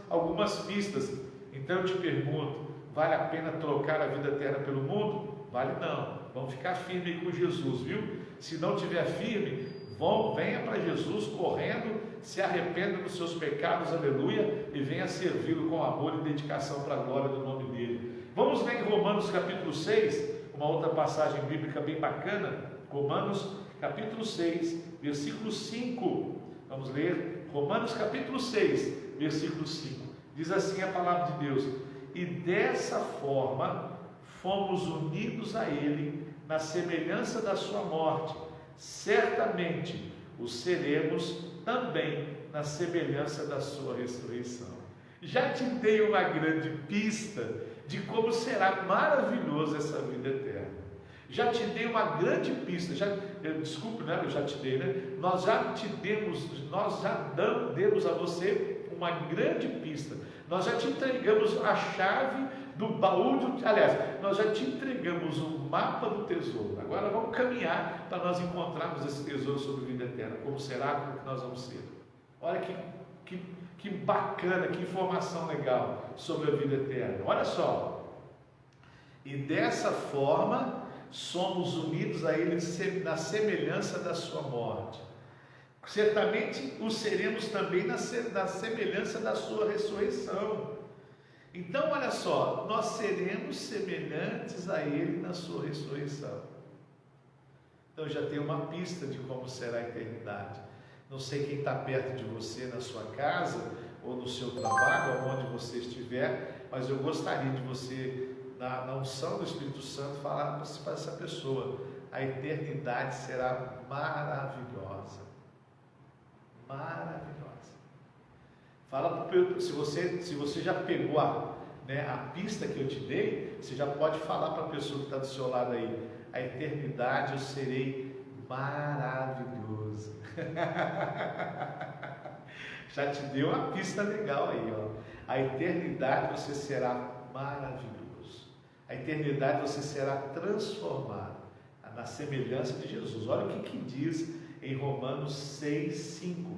algumas pistas. Então eu te pergunto: vale a pena trocar a vida eterna pelo mundo? Vale não. Vamos ficar firme com Jesus, viu? Se não estiver firme, venha para Jesus correndo, se arrependa dos seus pecados, aleluia, e venha servi-lo com amor e dedicação para a glória do nome dele. Vamos ler em Romanos capítulo 6, uma outra passagem bíblica bem bacana. Romanos capítulo 6, versículo 5. Vamos ler Romanos capítulo 6, versículo 5. Diz assim a palavra de Deus: e dessa forma fomos unidos a Ele na semelhança da sua morte, certamente o seremos também na semelhança da sua ressurreição. Já te dei uma grande pista de como será maravilhosa essa vida eterna. Já te dei uma grande pista. Desculpe, né? Eu já te dei, né? Nós já demos a você uma grande pista. Nós já te entregamos a chave do baú aliás, nós já te entregamos o mapa do tesouro. Agora vamos caminhar para nós encontrarmos esse tesouro sobre a vida eterna. Como será, como que nós vamos ser? Olha que bacana, que informação legal sobre a vida eterna. Olha só. E dessa forma somos unidos a Ele na semelhança da sua morte. Certamente o seremos também na semelhança da sua ressurreição. Então, olha só, nós seremos semelhantes a Ele na sua ressurreição. Então, já tem uma pista de como será a eternidade. Não sei quem está perto de você na sua casa ou no seu trabalho, onde você estiver, mas eu gostaria de você, na unção do Espírito Santo, falar para essa pessoa: a eternidade será maravilhosa. Maravilhosa. Fala para se você já pegou a pista que eu te dei, você já pode falar para a pessoa que está do seu lado aí: a eternidade eu serei maravilhoso. Já te deu uma pista legal aí, ó. A eternidade você será maravilhoso. A eternidade você será transformado na semelhança de Jesus. Olha o que diz em Romanos 6:5.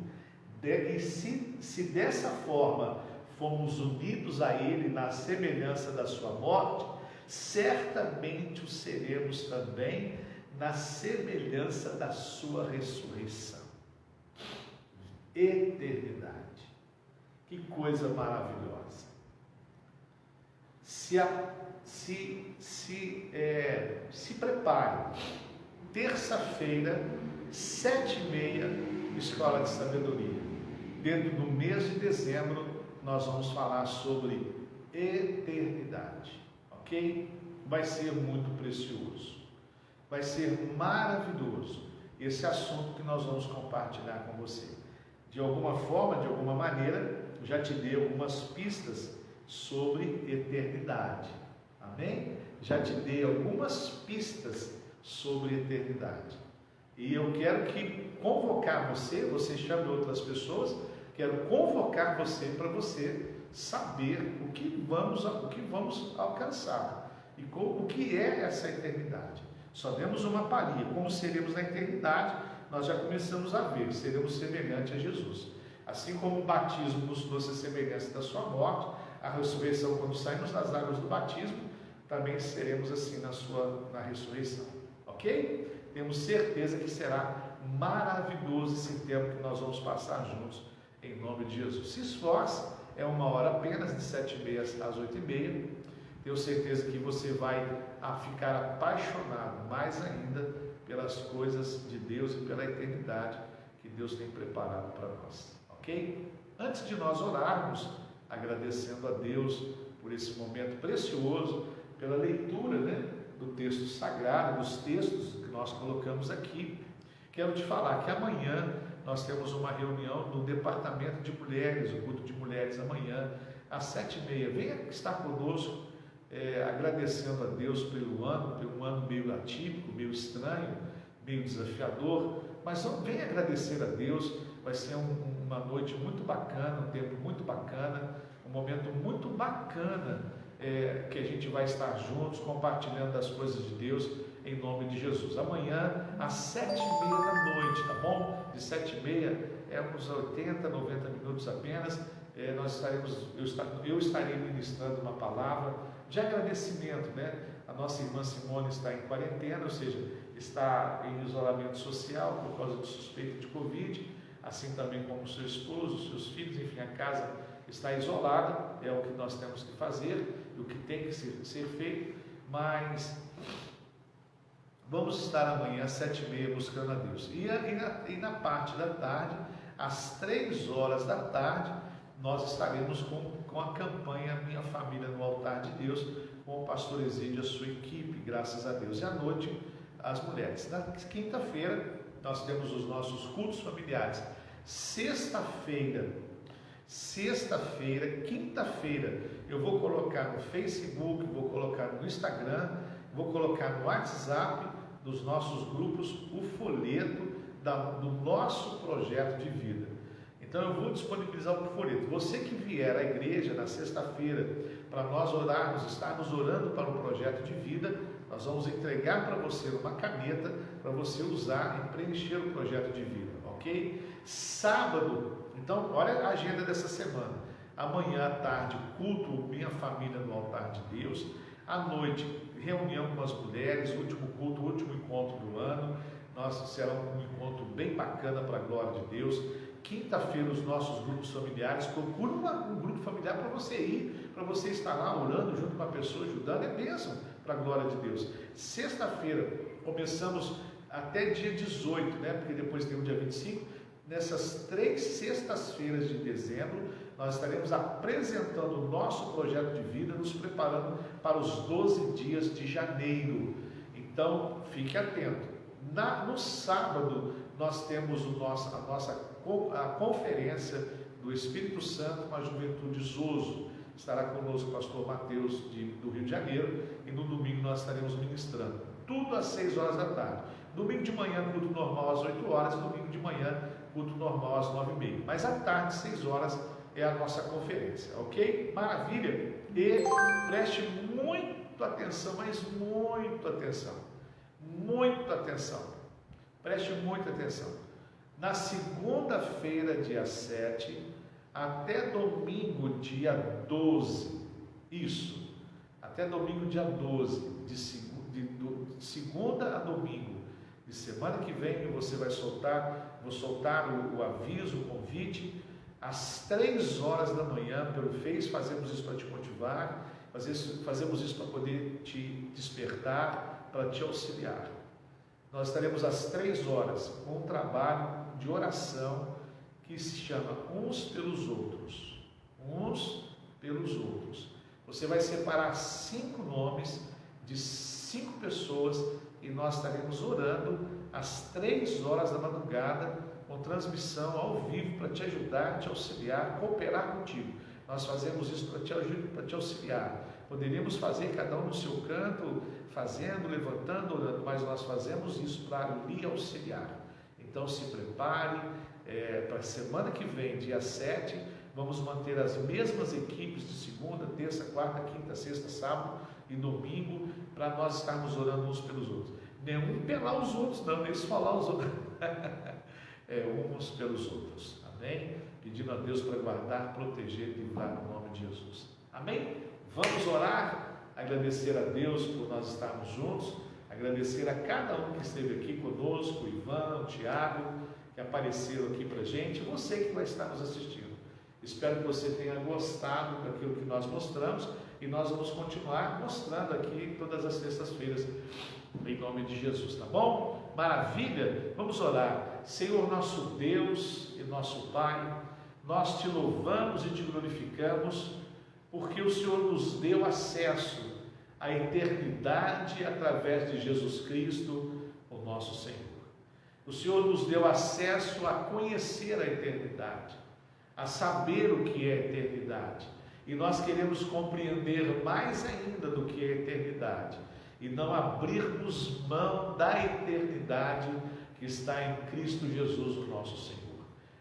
E se dessa forma fomos unidos a Ele na semelhança da sua morte, certamente o seremos também na semelhança da sua ressurreição. Eternidade. Que coisa maravilhosa. Se prepare. Terça-feira, 7h30, Escola de Sabedoria. Dentro do mês de dezembro, nós vamos falar sobre eternidade. Ok? Vai ser muito precioso. Vai ser maravilhoso esse assunto que nós vamos compartilhar com você. De alguma forma, de alguma maneira, já te dei algumas pistas sobre eternidade. Amém? Já te dei algumas pistas sobre eternidade. E eu quero convocar você chame outras pessoas, quero convocar você para você saber o que vamos alcançar e o que é essa eternidade. Só demos uma palhinha, como seremos na eternidade, nós já começamos a ver, seremos semelhantes a Jesus. Assim como o batismo nos trouxe a semelhança da sua morte, a ressurreição, quando saímos das águas do batismo, também seremos assim na ressurreição. Ok? Temos certeza que será maravilhoso esse tempo que nós vamos passar juntos, em nome de Jesus. Se esforce, é 1 hora apenas, de 7h30 às 8h30. Tenho certeza que você vai ficar apaixonado mais ainda pelas coisas de Deus e pela eternidade que Deus tem preparado para nós. Ok? Antes de nós orarmos, agradecendo a Deus por esse momento precioso, pela leitura, do texto sagrado, dos textos que nós colocamos aqui, quero te falar que amanhã nós temos uma reunião no departamento de mulheres, o culto de mulheres amanhã, às 7h30. Venha estar conosco, agradecendo a Deus pelo um ano meio atípico, meio estranho, meio desafiador, mas venha agradecer a Deus. Vai ser uma noite muito bacana, um tempo muito bacana, um momento muito bacana, que a gente vai estar juntos, compartilhando das coisas de Deus, em nome de Jesus. Amanhã, às 7h30 da noite, tá bom? De 7h30, uns 80, 90 minutos apenas, eu estarei ministrando uma palavra de agradecimento, A nossa irmã Simone está em quarentena, ou seja, está em isolamento social por causa do suspeito de Covid, assim também como seu esposo, seus filhos, enfim, a casa está isolada, é o que nós temos que fazer, o que tem que ser feito, mas vamos estar amanhã às 7h30 buscando a Deus. E na parte da tarde, às 3h da tarde, nós estaremos com a campanha Minha Família no Altar de Deus, com o pastor Exídio e a sua equipe, graças a Deus. E à noite, as mulheres. Na quinta-feira, nós temos os nossos cultos familiares. Sexta-feira, quinta-feira, eu vou colocar no Facebook, vou colocar no Instagram, vou colocar no WhatsApp dos nossos grupos o folheto do nosso projeto de vida. Então eu vou disponibilizar o folheto. Você que vier à igreja na sexta-feira para nós orarmos, estarmos orando para o projeto de vida, nós vamos entregar para você uma caneta para você usar e preencher o projeto de vida, ok? Sábado, então olha a agenda dessa semana. Amanhã à tarde, culto Minha Família no Altar de Deus. À noite, reunião com as mulheres, último culto, último encontro do ano. Será um encontro bem bacana para a glória de Deus. Quinta-feira, os nossos grupos familiares. Procure um grupo familiar para você ir, para você estar lá orando junto com a pessoa, ajudando. É bênção para a glória de Deus. Sexta-feira, começamos até dia 18, porque depois tem o dia 25. Nessas 3 sextas-feiras de dezembro, nós estaremos apresentando o nosso projeto de vida, nos preparando para os 12 dias de janeiro. Então, fique atento. No sábado, nós temos a conferência do Espírito Santo com a Juventude Zoso. Estará conosco o pastor Mateus do Rio de Janeiro, e no domingo nós estaremos ministrando. Tudo às 6h da tarde. Domingo de manhã, culto normal às 8h, domingo de manhã, culto normal às 9h30. Mas à tarde, 6h, é a nossa conferência, ok? Maravilha! E preste muita atenção, mas muita atenção, muita atenção, preste muita atenção. Na segunda-feira, dia 7, até domingo, dia 12, isso, até domingo, dia 12, de segunda a domingo, de semana que vem, vou soltar o aviso, o convite, às 3 horas da manhã, pelo Face. Fazemos isso para te motivar, fazemos isso para poder te despertar, para te auxiliar. Nós estaremos às 3 horas com um trabalho de oração que se chama Uns pelos Outros. Uns pelos Outros. Você vai separar 5 nomes de 5 pessoas e nós estaremos orando às 3 horas da madrugada, com transmissão ao vivo para te ajudar, te auxiliar, cooperar contigo. Nós fazemos isso para te auxiliar. Poderíamos fazer cada um no seu canto, fazendo, levantando, orando, mas nós fazemos isso para lhe auxiliar. Então se prepare, para a semana que vem, dia 7, vamos manter as mesmas equipes de segunda, terça, quarta, quinta, sexta, sábado e domingo, para nós estarmos orando uns pelos outros. Nenhum pelar os outros, não, nem falar os outros. Uns pelos outros, amém? Pedindo a Deus para guardar, proteger e livrar no nome de Jesus, amém? Vamos orar, agradecer a Deus por nós estarmos juntos, agradecer a cada um que esteve aqui conosco, o Ivan, o Tiago, que apareceram aqui para a gente, você que vai estar nos assistindo. Espero que você tenha gostado daquilo que nós mostramos e nós vamos continuar mostrando aqui todas as sextas-feiras, em nome de Jesus, tá bom? Maravilha? Vamos orar. Senhor nosso Deus e nosso Pai, nós te louvamos e te glorificamos, porque o Senhor nos deu acesso à eternidade através de Jesus Cristo, o nosso Senhor. O Senhor nos deu acesso a conhecer a eternidade, a saber o que é eternidade, e nós queremos compreender mais ainda do que é eternidade, e não abrirmos mão da eternidade que está em Cristo Jesus, o nosso Senhor.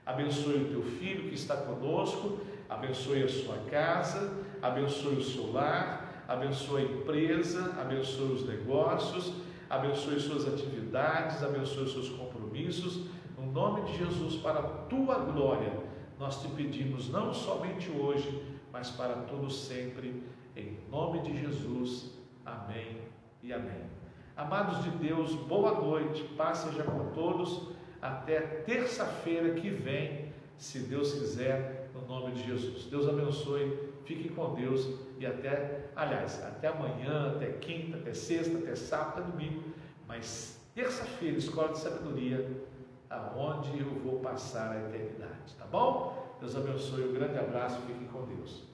Abençoe o teu filho que está conosco, abençoe a sua casa, abençoe o seu lar, abençoe a empresa, abençoe os negócios, abençoe suas atividades, abençoe os seus compromissos, no nome de Jesus, para a tua glória, nós te pedimos não somente hoje, mas para todo sempre, em nome de Jesus, amém e amém. Amados de Deus, boa noite, paz seja com todos, até terça-feira que vem, se Deus quiser, no nome de Jesus. Deus abençoe, fiquem com Deus e até amanhã, até quinta, até sexta, até sábado, até domingo, mas terça-feira, Escola de Sabedoria, aonde eu vou passar a eternidade, tá bom? Deus abençoe, um grande abraço, fiquem com Deus.